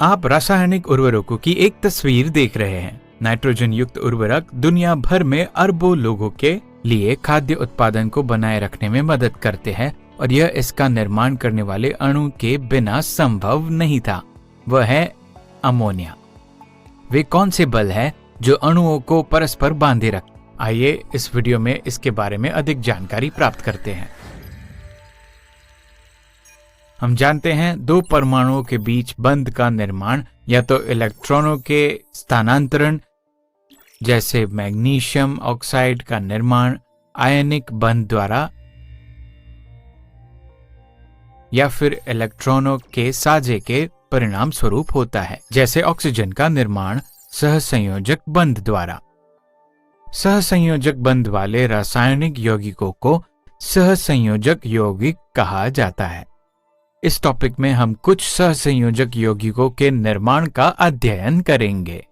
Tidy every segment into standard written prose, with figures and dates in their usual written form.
आप रासायनिक उर्वरकों की एक तस्वीर देख रहे हैं। नाइट्रोजन युक्त उर्वरक दुनिया भर में अरबों लोगों के लिए खाद्य उत्पादन को बनाए रखने में मदद करते हैं और यह इसका निर्माण करने वाले अणु के बिना संभव नहीं था। वह है अमोनिया। वे कौन से बल हैं जो अणुओं को परस्पर बांधे रखते? आइए इस वीडियो में इसके बारे में अधिक जानकारी प्राप्त करते हैं। हम जानते हैं दो परमाणुओं के बीच बंध का निर्माण या तो इलेक्ट्रॉनों के स्थानांतरण जैसे मैग्नीशियम ऑक्साइड का निर्माण आयनिक बंध द्वारा या फिर इलेक्ट्रॉनों के साझे के परिणाम स्वरूप होता है, जैसे ऑक्सीजन का निर्माण सहसंयोजक बंध द्वारा। सहसंयोजक बंध वाले रासायनिक यौगिकों को सहसंयोजक यौगिक कहा जाता है। इस टॉपिक में हम कुछ सहसंयोजक यौगिकों के निर्माण का अध्ययन करेंगे।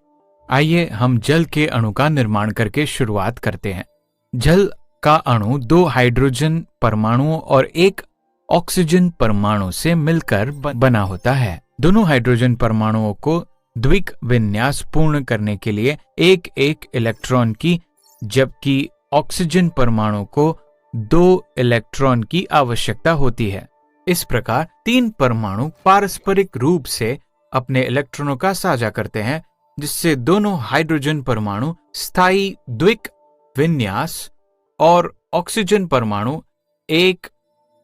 आइए हम जल के अणु का निर्माण करके शुरुआत करते हैं। जल का अणु दो हाइड्रोजन परमाणुओं और एक ऑक्सीजन परमाणु से मिलकर बना होता है। दोनों हाइड्रोजन परमाणुओं को द्विक विन्यास पूर्ण करने के लिए एक एक इलेक्ट्रॉन की, जबकि ऑक्सीजन परमाणु को 2 इलेक्ट्रॉन की आवश्यकता होती है। इस प्रकार 3 परमाणु पारस्परिक रूप से अपने इलेक्ट्रॉनों का साझा करते हैं, जिससे दोनों हाइड्रोजन परमाणु स्थायी द्विक विन्यास और ऑक्सीजन परमाणु एक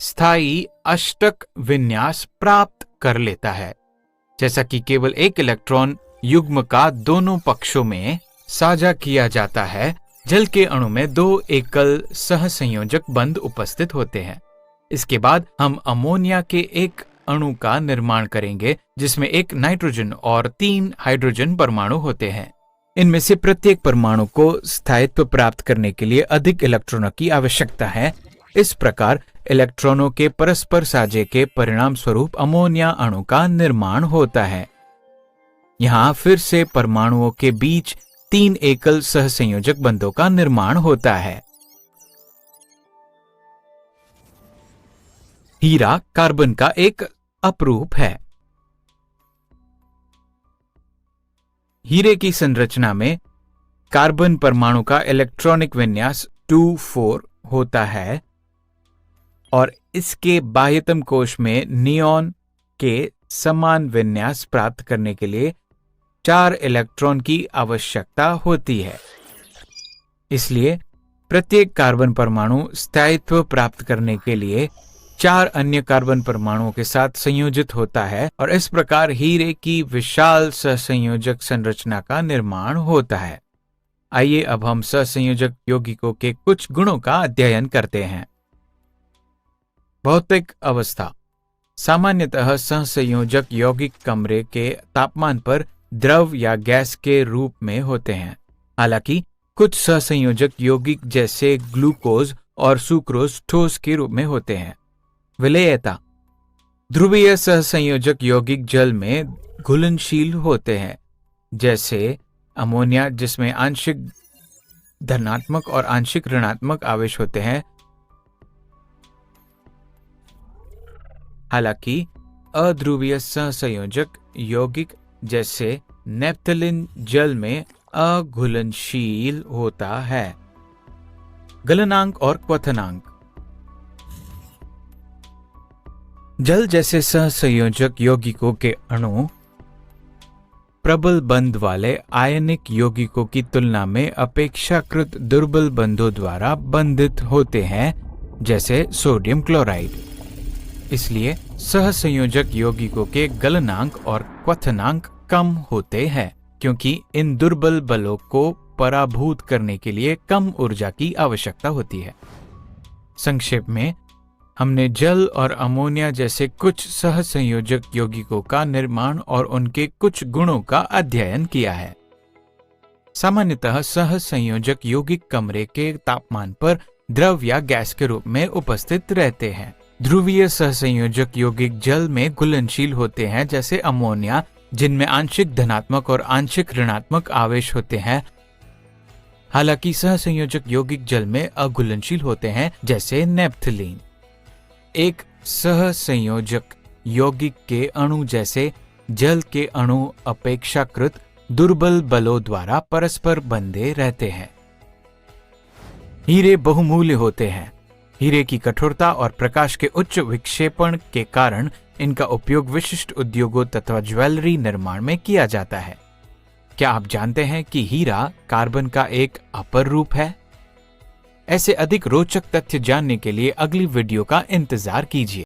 स्थायी अष्टक विन्यास प्राप्त कर लेता है। जैसा कि केवल एक इलेक्ट्रॉन युग्म का दोनों पक्षों में साझा किया जाता है, जल के अणु में 2 एकल सहसंयोजक बंध उपस्थित होते हैं। इसके बाद हम अमोनिया के एक अणु का निर्माण करेंगे, जिसमें एक नाइट्रोजन और 3 हाइड्रोजन परमाणु होते हैं। इनमें से प्रत्येक परमाणु को स्थायित्व प्राप्त करने के लिए अधिक इलेक्ट्रॉनों की आवश्यकता है। इस प्रकार इलेक्ट्रॉनों के परस्पर साझे के परिणाम स्वरूप अमोनिया अणु का निर्माण होता है। यहाँ फिर से परमाणुओं के बीच 3 एकल सहसंयोजक बंधों का निर्माण होता है। हीरा कार्बन का एक अपरूप है। हीरे की संरचना में कार्बन परमाणु का इलेक्ट्रॉनिक विन्यास 2,4 होता है और इसके बाह्यतम कोश में नियॉन के समान विन्यास प्राप्त करने के लिए 4 इलेक्ट्रॉन की आवश्यकता होती है। इसलिए प्रत्येक कार्बन परमाणु स्थायित्व प्राप्त करने के लिए 4 अन्य कार्बन परमाणुओं के साथ संयोजित होता है और इस प्रकार हीरे की विशाल सहसंयोजक संरचना का निर्माण होता है। आइए अब हम सहसंयोजक यौगिकों के कुछ गुणों का अध्ययन करते हैं। भौतिक अवस्था। सामान्यतः सहसंयोजक यौगिक कमरे के तापमान पर द्रव या गैस के रूप में होते हैं। हालांकि कुछ सहसंयोजक यौगिक जैसे ग्लूकोज और सुक्रोज ठोस के रूप में होते हैं। विलेयता। ध्रुवीय सहसंयोजक यौगिक जल में घुलनशील होते हैं, जैसे अमोनिया जिसमें आंशिक धनात्मक और आंशिक ऋणात्मक आवेश होते हैं। हालांकि अध्रुवीय सहसंयोजक यौगिक जैसे नेप्थलीन जल में अघुलनशील होता है। गलनांक और क्वथनांक। जल जैसे सहसंयोजक यौगिकों के अणु प्रबल बंध वाले आयनिक यौगिकों की तुलना में अपेक्षाकृत दुर्बल बंधों द्वारा बंधित होते हैं, जैसे सोडियम क्लोराइड। इसलिए सहसंयोजक यौगिकों के गलनांक और क्वथनांक कम होते हैं, क्योंकि इन दुर्बल बलों को पराभूत करने के लिए कम ऊर्जा की आवश्यकता होती है। संक्षेप में हमने जल और अमोनिया जैसे कुछ सहसंयोजक यौगिकों का निर्माण और उनके कुछ गुणों का अध्ययन किया है। सामान्यतः सहसंयोजक यौगिक कमरे के तापमान पर द्रव या गैस के रूप में उपस्थित रहते हैं। ध्रुवीय सहसंयोजक यौगिक जल में घुलनशील होते हैं, जैसे अमोनिया जिनमें आंशिक धनात्मक और आंशिक ऋणात्मक आवेश होते हैं। हालांकि सहसंयोजक यौगिक जल में अघुलनशील होते हैं, जैसे नेप्थलीन। एक सहसंयोजक यौगिक के अणु जैसे जल के अणु अपेक्षाकृत दुर्बल बलों द्वारा परस्पर बंधे रहते हैं। हीरे बहुमूल्य होते हैं। हीरे की कठोरता और प्रकाश के उच्च विक्षेपण के कारण इनका उपयोग विशिष्ट उद्योगों तथा ज्वेलरी निर्माण में किया जाता है। क्या आप जानते हैं कि हीरा कार्बन का एक अपर रूप है? ऐसे अधिक रोचक तथ्य जानने के लिए अगली वीडियो का इंतजार कीजिए।